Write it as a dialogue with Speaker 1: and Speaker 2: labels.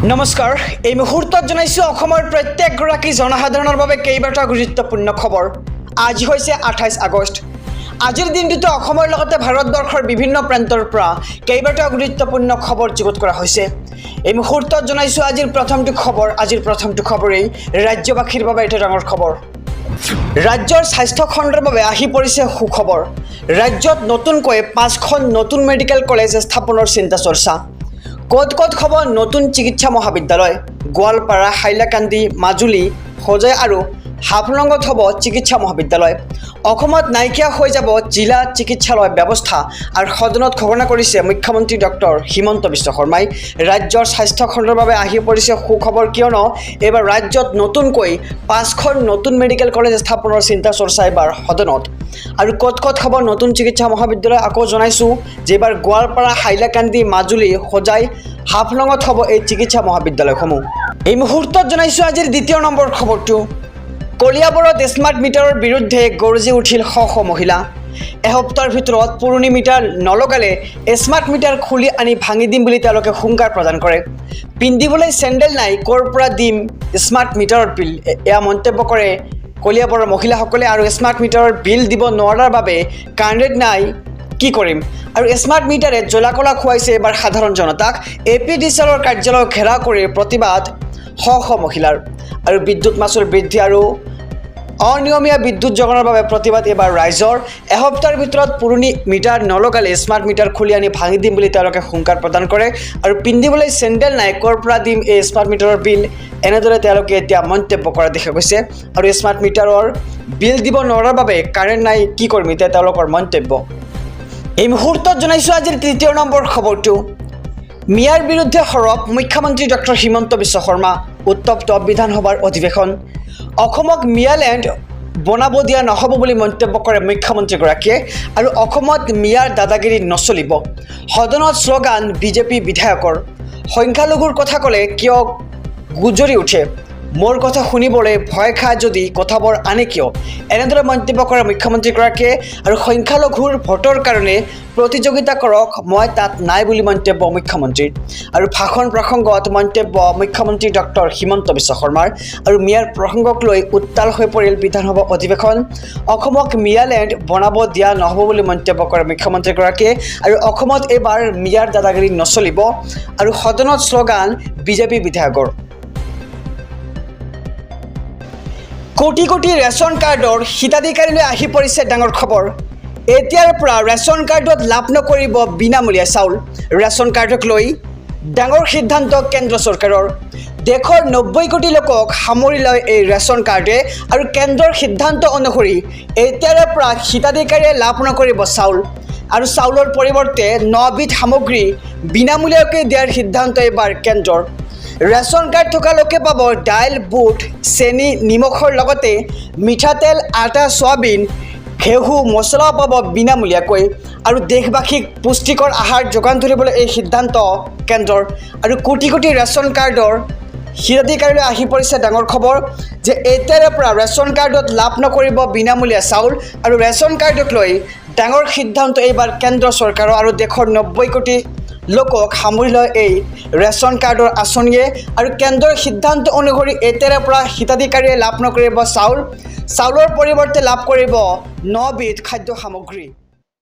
Speaker 1: নমস্কাৰ এই মুহূৰ্তত জনাইছো অসমৰ প্ৰত্যেকগৰাকী জনসাধাৰণৰ বাবে কেইবাটা গুৰুত্বপূৰ্ণ খবৰ। আজি হৈছে 28 আগষ্ট। আজিৰ দিনটোতে অসমৰ লগতে ভাৰতবৰ্ষৰ বিভিন্ন প্ৰান্তৰ পৰা কেইবাটা গুৰুত্বপূৰ্ণ খবৰ যুগুত কৰা হৈছে। এই মুহূৰ্তত জনাইছো আজিৰ প্ৰথমটো খবৰেই ৰাজ্যবাসীৰ বাবে এটা ডাঙৰ খবৰ। ৰাজ্যৰ স্বাস্থ্য খণ্ডৰ বাবে আহি পৰিছে সুখবৰ। ৰাজ্যত নতুনকৈ 5খন নতুন মেডিকেল কলেজ স্থাপনৰ চিন্তা চৰ্চা। ক'ত হ'ব নতুন চিকিৎসা মহাবিদ্যালয়। গোৱালপাৰা, হাইলাকান্দি, মাজুলী, হোজাই আৰু হাফলঙত হ'ব চিকিৎসা মহাবিদ্যালয়। অসমত নাইকিয়া হৈ যাব জিলা চিকিৎসালয় ব্যৱস্থা আৰু সদনত ঘোষণা কৰিছে মুখ্যমন্ত্ৰী ডক্টৰ হিমন্ত বিশ্ব শৰ্মাই। ৰাজ্যৰ স্বাস্থ্য খণ্ডৰ বাবে আহি পৰিছে সুখবৰ, কিয়নো এইবাৰ ৰাজ্যত নতুনকৈ 5খন নতুন মেডিকেল কলেজ স্থাপনৰ চিন্তা চৰ্চা এইবাৰ সদনত। আৰু ক'ত হ'ব নতুন চিকিৎসা মহাবিদ্যালয় আকৌ জনাইছোঁ যে এইবাৰ গোৱালপাৰা, হাইলাকান্দি, মাজুলী, হোজাই, হাফলঙত হ'ব এই চিকিৎসা মহাবিদ্যালয়সমূহ। এই মুহূৰ্তত জনাইছোঁ আজিৰ দ্বিতীয় নম্বৰ খবৰটো। কলিয়াবৰত স্মাৰ্ট মিটাৰৰ বিৰুদ্ধে গৰজি উঠিল শ মহিলা। এসপ্তাহৰ ভিতৰত পুৰণি মিটাৰ নলগালে স্মাৰ্ট মিটাৰ খুলি আনি ভাঙি দিম বুলি তেওঁলোকে হুংকাৰ প্ৰদান কৰে। পিন্ধিবলৈ চেণ্ডেল নাই, ক'ৰ পৰা দিম স্মাৰ্ট মিটাৰৰ বিল, এয়া মন্তব্য কৰে কলিয়াবৰৰ মহিলাসকলে। আৰু স্মাৰ্ট মিটাৰৰ বিল দিব নোৱাৰাৰ বাবে কাৰেণ্ট নাই, কি কৰিম। আৰু স্মাৰ্ট মিটাৰে জ্বলা কলা খুৱাইছে এবাৰ সাধাৰণ জনতাক। APDCLৰ কাৰ্যালয় ঘেৰাও কৰি প্ৰতিবাদ শ মহিলাৰ। আৰু বিদ্যুৎ মাচুল বৃদ্ধি আৰু অনিয়মীয়া বিদ্যুৎ যোগানৰ বাবে প্ৰতিবাদ এবাৰ ৰাইজৰ। এসপ্তাহৰ ভিতৰত পুৰণি মিটাৰ নলগালে স্মাৰ্ট মিটাৰ খুলি আনি ভাঙি দিম বুলি তেওঁলোকে হুংকাৰ প্ৰদান কৰে। আৰু পিন্ধিবলৈ চেণ্ডেল নাই, ক'ৰ পৰা দিম এই স্মাৰ্ট মিটাৰৰ বিল, এনেদৰে তেওঁলোকে এতিয়া মন্তব্য কৰা দেখা গৈছে। আৰু স্মাৰ্ট মিটাৰৰ বিল দিব নোৱাৰাৰ বাবে কাৰেণ্ট নাই, কি কৰিম, এতিয়া তেওঁলোকৰ মন্তব্য। এই মুহূৰ্তত জনাইছোঁ আজিৰ তৃতীয় নম্বৰ খবৰটো। মিয়াৰ বিৰুদ্ধে সৰব মুখ্যমন্ত্ৰী ডক্টৰ হিমন্ত বিশ্ব শৰ্মা। উত্তপ্ত বিধানসভাৰ অধিৱেশন। অসমক মিয়ালেণ্ড বনাব দিয়া নহ'ব বুলি মন্তব্য কৰে মুখ্যমন্ত্ৰীগৰাকীয়ে। আৰু অসমত মিয়াৰ দাদাগিৰি নচলিব। সদনত শ্লোগান বিজেপি বিধায়কৰ। সংখ্যালঘুৰ কথা ক'লে কিয় গুজৰি উঠে, মোৰ কথা শুনিবলৈ ভয় খায় যদি কথাবোৰ আনে কিয়, এনেদৰে মন্তব্য কৰে মুখ্যমন্ত্ৰীগৰাকীয়ে। আৰু সংখ্যালঘুৰ ভোটৰ কাৰণে প্ৰতিযোগিতা কৰক, মই তাত নাই বুলি মন্তব্য মুখ্যমন্ত্ৰীৰ। আৰু ভাষণ প্ৰসংগত মন্তব্য মুখ্যমন্ত্ৰী ডক্টৰ হিমন্ত বিশ্ব শৰ্মাৰ। আৰু মিয়াৰ প্ৰসংগক লৈ উত্তাল হৈ পৰিল বিধানসভা অধিৱেশন। অসমক মিয়ালেণ্ড বনাব দিয়া নহ'ব বুলি মন্তব্য কৰে মুখ্যমন্ত্ৰীগৰাকীয়ে। আৰু অসমত এইবাৰ মিয়াৰ দাদাগিৰি নচলিব। আৰু সদনত শ্লোগান বিজেপি বিধায়কৰ। কোটি ৰেচন কাৰ্ডৰ হিতাধিকাৰীলৈ আহি পৰিছে ডাঙৰ খবৰ। এতিয়াৰ পৰা ৰেচন কাৰ্ডত লাভ নকৰিব বিনামূলীয়া চাউল। ৰেচন কাৰ্ডক লৈ ডাঙৰ সিদ্ধান্ত কেন্দ্ৰ চৰকাৰৰ। দেশৰ 90 কোটি লোকক সামৰি লয় এই ৰেচন কাৰ্ডে। আৰু কেন্দ্ৰৰ সিদ্ধান্ত অনুসৰি এতিয়াৰে পৰা হিতাধিকাৰীয়ে লাভ নকৰিব চাউল। আৰু চাউলৰ পৰিৱৰ্তে 9 বিধ সামগ্ৰী বিনামূলীয়াকৈ দিয়াৰ সিদ্ধান্ত এইবাৰ কেন্দ্ৰৰ। ৰেচন কাৰ্ড থকা লোকে পাব দাইল, বুট, চেনি, নিমখৰ লগতে মিঠাতেল, আটা, চয়াবিন, ঘেঁহু, মছলাও পাব বিনামূলীয়াকৈ। আৰু দেশবাসীক পুষ্টিকৰ আহাৰ যোগান ধৰিবলৈ এই সিদ্ধান্ত কেন্দ্ৰৰ। আৰু কোটি ৰেচন কাৰ্ডৰ হিতাধিকাৰীলৈ আহি পৰিছে ডাঙৰ খবৰ যে এতিয়াৰে পৰা ৰেচন কাৰ্ডত লাভ নকৰিব বিনামূলীয়া চাউল। আৰু ৰেচন কাৰ্ডক লৈ ডাঙৰ সিদ্ধান্ত এইবাৰ কেন্দ্ৰ চৰকাৰৰ। আৰু দেশৰ 90 কোটি লোকক সামৰি লয় এই ৰেচন কাৰ্ডৰ আঁচনিয়ে। আৰু কেন্দ্ৰৰ সিদ্ধান্ত অনুসৰি এতিয়াৰে পৰা হিতাধিকাৰীয়ে লাভ নকৰিব চাউলৰ পৰিৱৰ্তে লাভ কৰিব 9 বিধ খাদ্য সামগ্ৰী।